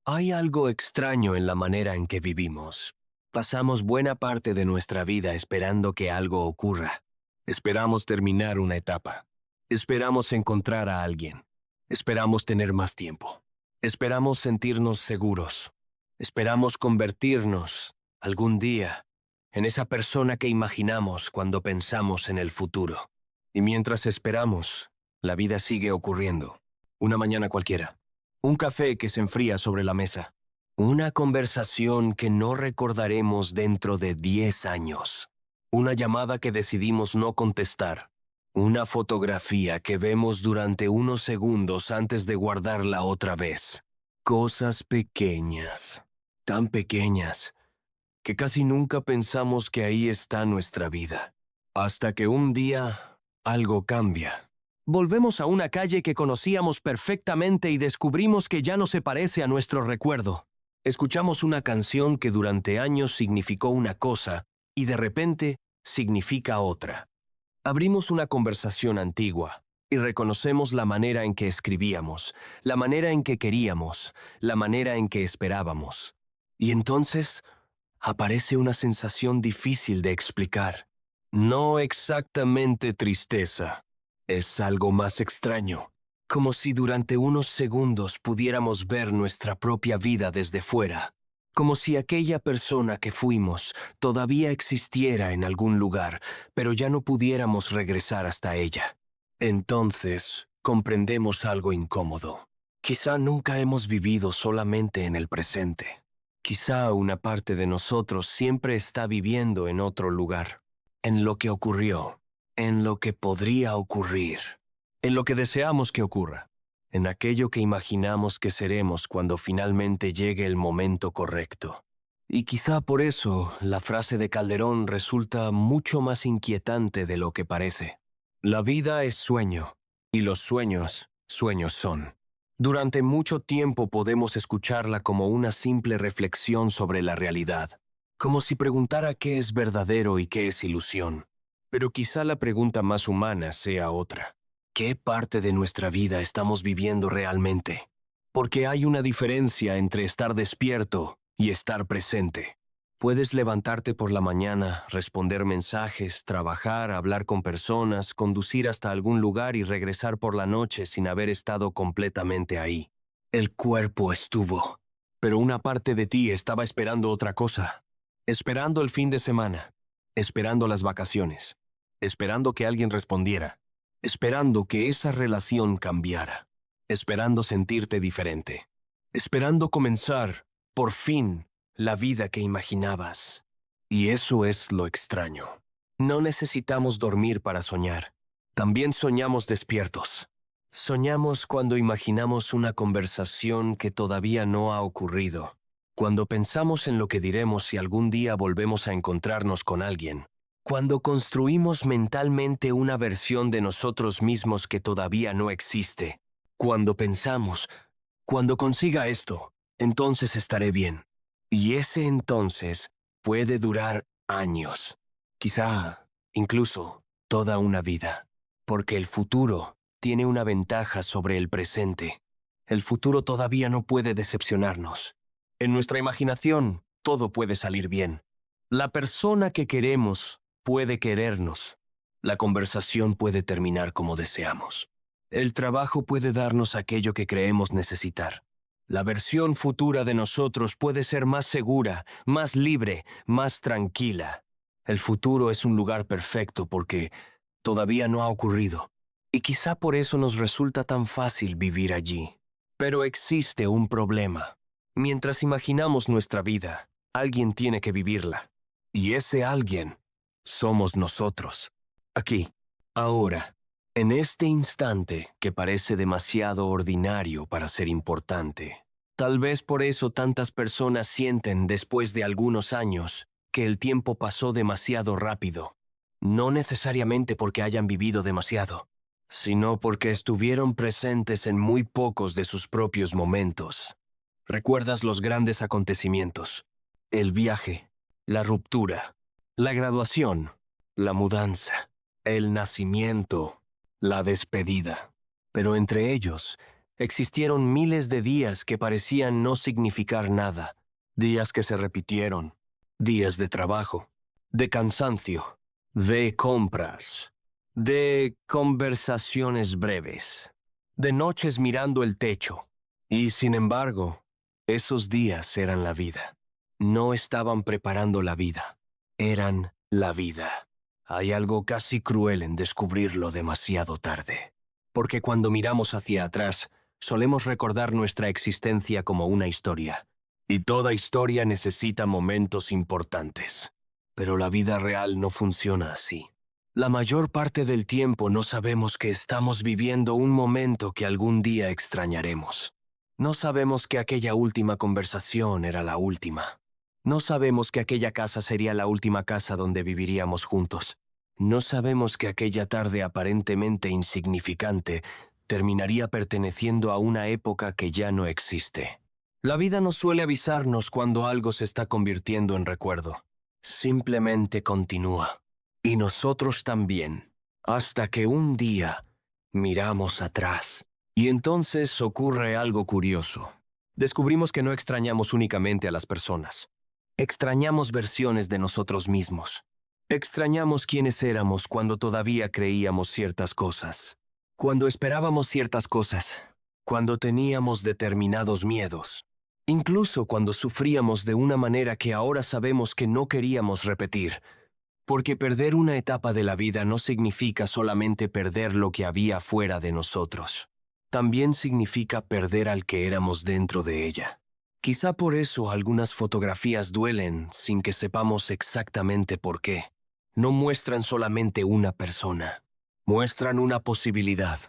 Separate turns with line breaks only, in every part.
Hay algo extraño en la manera en que vivimos. Pasamos buena parte de nuestra vida esperando que algo ocurra. Esperamos terminar una etapa. Esperamos encontrar a alguien. Esperamos tener más tiempo. Esperamos sentirnos seguros. Esperamos convertirnos, algún día, en esa persona que imaginamos cuando pensamos en el futuro. Y mientras esperamos, la vida sigue ocurriendo. Una mañana cualquiera. Un café que se enfría sobre la mesa. Una conversación que no recordaremos dentro de 10 años. Una llamada que decidimos no contestar. Una fotografía que vemos durante unos segundos antes de guardarla otra vez. Cosas pequeñas, tan pequeñas, que casi nunca pensamos que ahí está nuestra vida. Hasta que un día algo cambia. Volvemos a una calle que conocíamos perfectamente y descubrimos que ya no se parece a nuestro recuerdo. Escuchamos una canción que durante años significó una cosa y de repente significa otra. Abrimos una conversación antigua y reconocemos la manera en que escribíamos, la manera en que queríamos, la manera en que esperábamos. Y entonces aparece una sensación difícil de explicar. No exactamente tristeza. Es algo más extraño, como si durante unos segundos pudiéramos ver nuestra propia vida desde fuera, como si aquella persona que fuimos todavía existiera en algún lugar, pero ya no pudiéramos regresar hasta ella. Entonces, comprendemos algo incómodo. Quizá nunca hemos vivido solamente en el presente. Quizá una parte de nosotros siempre está viviendo en otro lugar, en lo que ocurrió, en lo que podría ocurrir, en lo que deseamos que ocurra, en aquello que imaginamos que seremos cuando finalmente llegue el momento correcto. Y quizá por eso la frase de Calderón resulta mucho más inquietante de lo que parece. La vida es sueño, y los sueños, sueños son. Durante mucho tiempo podemos escucharla como una simple reflexión sobre la realidad, como si preguntara qué es verdadero y qué es ilusión. Pero quizá la pregunta más humana sea otra. ¿Qué parte de nuestra vida estamos viviendo realmente? Porque hay una diferencia entre estar despierto y estar presente. Puedes levantarte por la mañana, responder mensajes, trabajar, hablar con personas, conducir hasta algún lugar y regresar por la noche sin haber estado completamente ahí. El cuerpo estuvo, pero una parte de ti estaba esperando otra cosa. Esperando el fin de semana, esperando las vacaciones, esperando que alguien respondiera, esperando que esa relación cambiara, esperando sentirte diferente, esperando comenzar, por fin, la vida que imaginabas. Y eso es lo extraño. No necesitamos dormir para soñar. También soñamos despiertos. Soñamos cuando imaginamos una conversación que todavía no ha ocurrido. Cuando pensamos en lo que diremos si algún día volvemos a encontrarnos con alguien. Cuando construimos mentalmente una versión de nosotros mismos que todavía no existe. Cuando pensamos, cuando consiga esto, entonces estaré bien. Y ese entonces puede durar años, quizá incluso toda una vida, porque el futuro tiene una ventaja sobre el presente. El futuro todavía no puede decepcionarnos. En nuestra imaginación, todo puede salir bien. La persona que queremos puede querernos. La conversación puede terminar como deseamos. El trabajo puede darnos aquello que creemos necesitar. La versión futura de nosotros puede ser más segura, más libre, más tranquila. El futuro es un lugar perfecto porque todavía no ha ocurrido. Y quizá por eso nos resulta tan fácil vivir allí. Pero existe un problema. Mientras imaginamos nuestra vida, alguien tiene que vivirla. Y ese alguien somos nosotros. Aquí, ahora, en este instante que parece demasiado ordinario para ser importante. Tal vez por eso tantas personas sienten después de algunos años que el tiempo pasó demasiado rápido. No necesariamente porque hayan vivido demasiado, sino porque estuvieron presentes en muy pocos de sus propios momentos. ¿Recuerdas los grandes acontecimientos? El viaje, la ruptura, la graduación, la mudanza, el nacimiento, la despedida. Pero entre ellos, Existieron miles de días que parecían no significar nada, días que se repitieron, días de trabajo, de cansancio, de compras, de conversaciones breves, de noches mirando el techo. Y sin embargo, esos días eran la vida. No estaban preparando la vida, eran la vida. Hay algo casi cruel en descubrirlo demasiado tarde, porque cuando miramos hacia atrás, solemos recordar nuestra existencia como una historia, y toda historia necesita momentos importantes. Pero la vida real no funciona así. La mayor parte del tiempo no sabemos que estamos viviendo un momento que algún día extrañaremos. No sabemos que aquella última conversación era la última. No sabemos que aquella casa sería la última casa donde viviríamos juntos. No sabemos que aquella tarde aparentemente insignificante terminaría perteneciendo a una época que ya no existe. La vida no suele avisarnos cuando algo se está convirtiendo en recuerdo. Simplemente continúa. Y nosotros también. Hasta que un día miramos atrás. Y entonces ocurre algo curioso. Descubrimos que no extrañamos únicamente a las personas. Extrañamos versiones de nosotros mismos. Extrañamos quiénes éramos cuando todavía creíamos ciertas cosas. Cuando esperábamos ciertas cosas. Cuando teníamos determinados miedos. Incluso cuando sufríamos de una manera que ahora sabemos que no queríamos repetir. Porque perder una etapa de la vida no significa solamente perder lo que había fuera de nosotros. También significa perder al que éramos dentro de ella. Quizá por eso algunas fotografías duelen sin que sepamos exactamente por qué. No muestran solamente una persona. Muestran una posibilidad.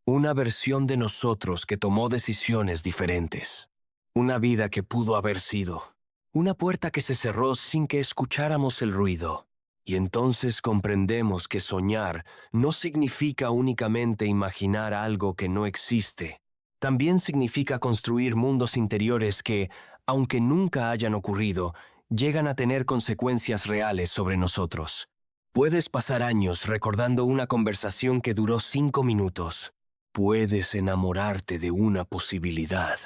Una versión de nosotros que tomó decisiones diferentes. Una vida que pudo haber sido. Una puerta que se cerró sin que escucháramos el ruido. Y entonces comprendemos que soñar no significa únicamente imaginar algo que no existe. También significa construir mundos interiores que, aunque nunca hayan ocurrido, llegan a tener consecuencias reales sobre nosotros. Puedes pasar años recordando una conversación que duró 5 minutos. Puedes enamorarte de una posibilidad.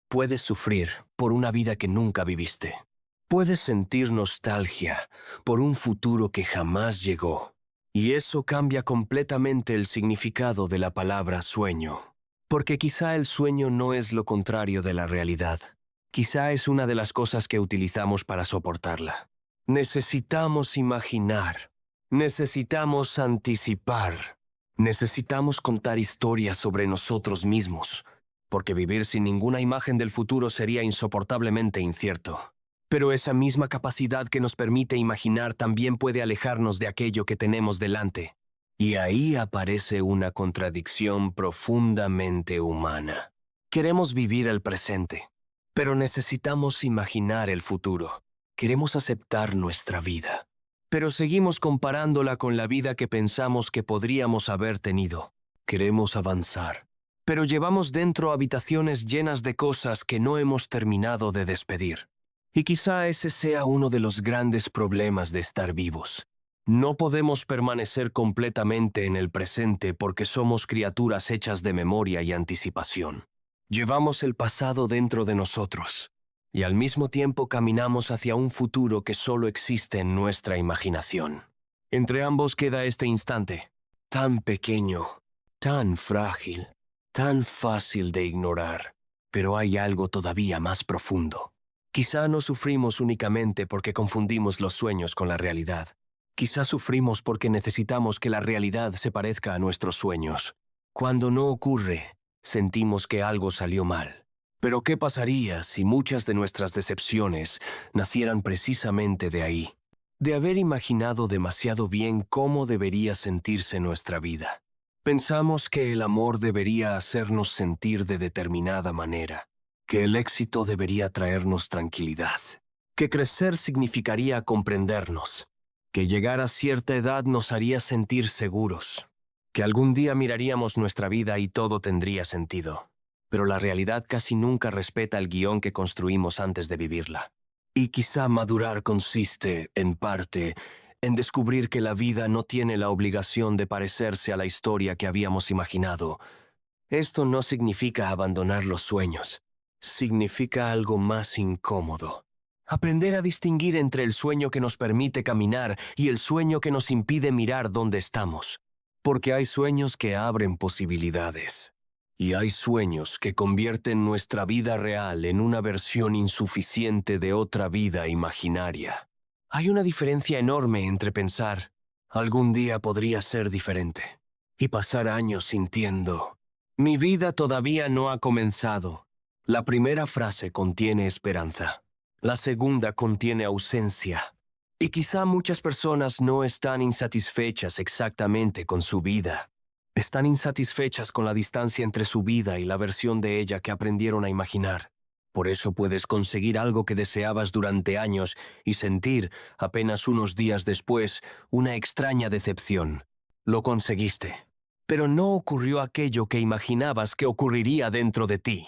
Puedes sufrir por una vida que nunca viviste. Puedes sentir nostalgia por un futuro que jamás llegó. Y eso cambia completamente el significado de la palabra sueño. Porque quizá el sueño no es lo contrario de la realidad. Quizá es una de las cosas que utilizamos para soportarla. Necesitamos imaginar. Necesitamos anticipar. Necesitamos contar historias sobre nosotros mismos. Porque vivir sin ninguna imagen del futuro sería insoportablemente incierto. Pero esa misma capacidad que nos permite imaginar también puede alejarnos de aquello que tenemos delante. Y ahí aparece una contradicción profundamente humana. Queremos vivir el presente, pero necesitamos imaginar el futuro. Queremos aceptar nuestra vida, pero seguimos comparándola con la vida que pensamos que podríamos haber tenido. Queremos avanzar, pero llevamos dentro habitaciones llenas de cosas que no hemos terminado de despedir. Y quizá ese sea uno de los grandes problemas de estar vivos. No podemos permanecer completamente en el presente porque somos criaturas hechas de memoria y anticipación. Llevamos el pasado dentro de nosotros, y al mismo tiempo caminamos hacia un futuro que solo existe en nuestra imaginación. Entre ambos queda este instante, tan pequeño, tan frágil, tan fácil de ignorar, pero hay algo todavía más profundo. Quizá no sufrimos únicamente porque confundimos los sueños con la realidad. Quizá sufrimos porque necesitamos que la realidad se parezca a nuestros sueños. Cuando no ocurre, sentimos que algo salió mal. Pero ¿qué pasaría si muchas de nuestras decepciones nacieran precisamente de ahí? De haber imaginado demasiado bien cómo debería sentirse nuestra vida. Pensamos que el amor debería hacernos sentir de determinada manera. Que el éxito debería traernos tranquilidad, que crecer significaría comprendernos, que llegar a cierta edad nos haría sentir seguros, que algún día miraríamos nuestra vida y todo tendría sentido. Pero la realidad casi nunca respeta el guión que construimos antes de vivirla. Y quizá madurar consiste, en parte, en descubrir que la vida no tiene la obligación de parecerse a la historia que habíamos imaginado, Esto no significa abandonar los sueños. Significa algo más incómodo. Aprender a distinguir entre el sueño que nos permite caminar y el sueño que nos impide mirar dónde estamos. Porque hay sueños que abren posibilidades. Y hay sueños que convierten nuestra vida real en una versión insuficiente de otra vida imaginaria. Hay una diferencia enorme entre pensar, algún día podría ser diferente, y pasar años sintiendo, mi vida todavía no ha comenzado. La primera frase contiene esperanza. La segunda contiene ausencia. Y quizá muchas personas no están insatisfechas exactamente con su vida. Están insatisfechas con la distancia entre su vida y la versión de ella que aprendieron a imaginar. Por eso puedes conseguir algo que deseabas durante años y sentir, apenas unos días después, una extraña decepción. Lo conseguiste, pero no ocurrió aquello que imaginabas que ocurriría dentro de ti.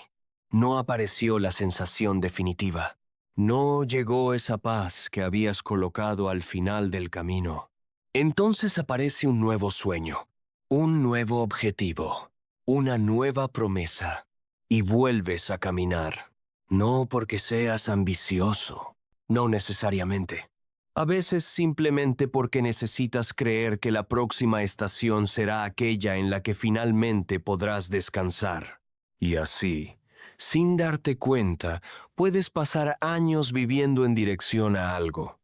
No apareció la sensación definitiva. No llegó esa paz que habías colocado al final del camino. Entonces aparece un nuevo sueño, un nuevo objetivo, una nueva promesa, y vuelves a caminar. No porque seas ambicioso, no necesariamente. A veces simplemente porque necesitas creer que la próxima estación será aquella en la que finalmente podrás descansar. Y así, sin darte cuenta, puedes pasar años viviendo en dirección a algo,